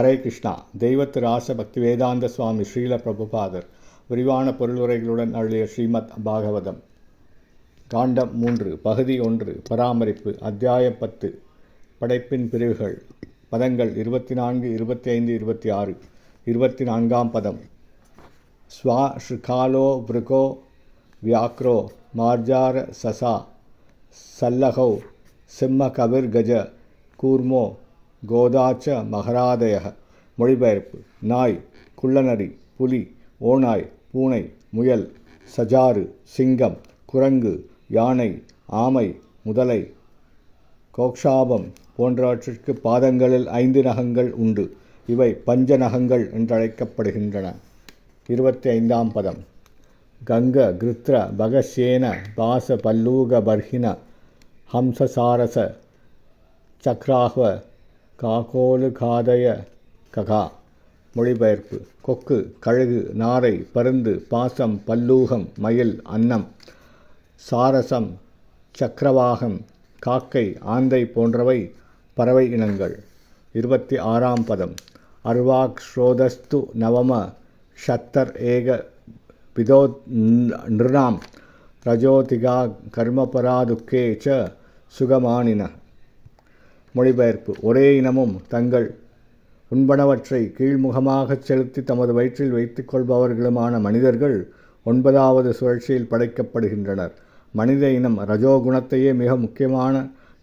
ஹரே கிருஷ்ணா. தெய்வத்து ராச பக்தி வேதாந்த சுவாமி ஸ்ரீல பிரபுபாதர் விரிவான பொருளுரைகளுடன் அருளிய ஸ்ரீமத் பாகவதம் காண்டம் 3 பகுதி 1 பராமரிப்பு அத்தியாயம் 10 படைப்பின் பிரிவுகள் பதங்கள் 24, 25, 26. 24ஆம் பதம் ஸ்வா ஸ்ருகாலோ விருகோ வியாக்ரோ மார்ஜார சசா சல்லகௌ சிம்ம கவிர் கஜ கூர்மோ கோதாச்ச மகராதய. மொழிபெயர்ப்பு: நாய், குள்ளநரி, புலி, ஓநாய், பூனை, முயல், சஜாறு, சிங்கம், குரங்கு, யானை, ஆமை, முதலை, கோக்ஷாபம் போன்றவற்றிற்கு பாதங்களில் 5 நகங்கள் உண்டு. இவை பஞ்ச நகங்கள் என்றழைக்கப்படுகின்றன. 25ஆம் பதம் கங்க கிருத்ர பகசேன பாச பல்லூக பர்ஹின ஹம்சசாரச சக்ராஹ்வ காகோலு காதய ககா. மொழிபெயர்ப்பு: கொக்கு, கழுகு, நாரை, பருந்து, பாசம், பல்லூகம், மயில், அன்னம், சாரசம், சக்கரவாகம், காக்கை, ஆந்தை போன்றவை பறவை இனங்கள். 26ஆம் பதம் அர்வாக் ஸ்ரோதஸ்து நவம ஷத்தர் ஏக விதோ நிருணாம் ரஜோதிகா கர்மபராதுக்கே ச சுகமானின. மொழிபெயர்ப்பு: ஒரே இனமும் தங்கள் உண்பனவற்றை கீழ்முகமாகச் செலுத்தி தமது வயிற்றில் வைத்துக் கொள்பவர்களுமான மனிதர்கள் 9வது சுழற்சியில் படைக்கப்படுகின்றனர். மனித இனம் ரஜோகுணத்தையே மிக முக்கியமான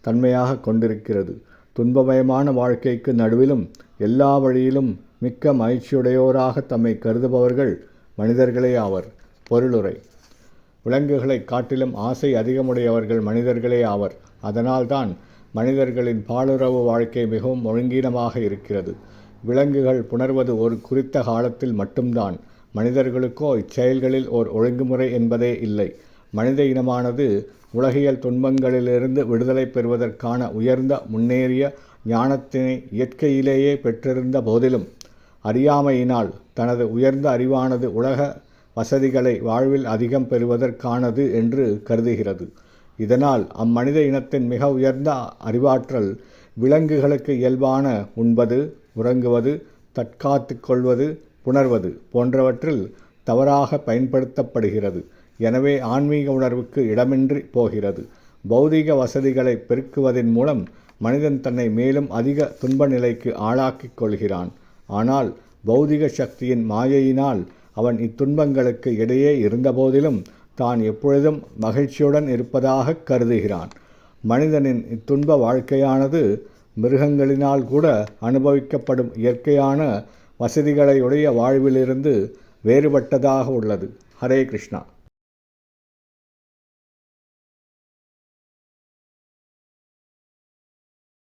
தன்மையாக கொண்டிருக்கிறது. துன்பமயமான வாழ்க்கைக்கு நடுவிலும் எல்லா வழியிலும் மிக்க மகிழ்ச்சியுடையோராக தம்மை கருதுபவர்கள் மனிதர்களே ஆவர். பொருளுரை: விலங்குகளைக் காட்டிலும் ஆசை அதிகமுடையவர்கள் மனிதர்களே ஆவர். அதனால்தான் மனிதர்களின் பாலுறவு வாழ்க்கை மிகவும் ஒழுங்கீனமாக இருக்கிறது. விலங்குகள் புணர்வது ஒரு குறித்த காலத்தில் மட்டும்தான். மனிதர்களுக்கோ இச்செயல்களில் ஓர் ஒழுங்குமுறை என்பதே இல்லை. மனித இனமானது உலகியல் துன்பங்களிலிருந்து விடுதலை பெறுவதற்கான உயர்ந்த முன்னேறிய ஞானத்தினை இயற்கையிலேயே பெற்றிருந்த போதிலும் அறியாமையினால் தனது உயர்ந்த அறிவானது உலக வசதிகளை வாழ்வில் அதிகம் பெறுவதற்கானது என்று கருதுகிறது. இதனால் அம்மனித இனத்தின் மிக உயர்ந்த அறிவாற்றல் விலங்குகளுக்கு இயல்பான உண்பது, உறங்குவது, தற்காத்து கொள்வது, புணர்வது போன்றவற்றில் தவறாக பயன்படுத்தப்படுகிறது. எனவே ஆன்மீக உணர்வுக்கு இடமின்றி போகிறது. பௌதிக வசதிகளை பெருக்குவதன் மூலம் மனிதன் தன்னை மேலும் அதிக துன்ப நிலைக்கு ஆளாக்கிக் கொள்கிறான். ஆனால் பௌதிக சக்தியின் மாயையினால் அவன் இத்துன்பங்களுக்கு இடையே இருந்தபோதிலும் தான் எப்பொழுதும் மகிழ்ச்சியுடன் இருப்பதாக கருதுகிறான். மனிதனின் இத்துன்ப வாழ்க்கையானது மிருகங்களினால் கூட அனுபவிக்கப்படும் இயற்கையான வசதிகளையுடைய வாழ்விலிருந்து வேறுபட்டதாக உள்ளது. ஹரே கிருஷ்ணா.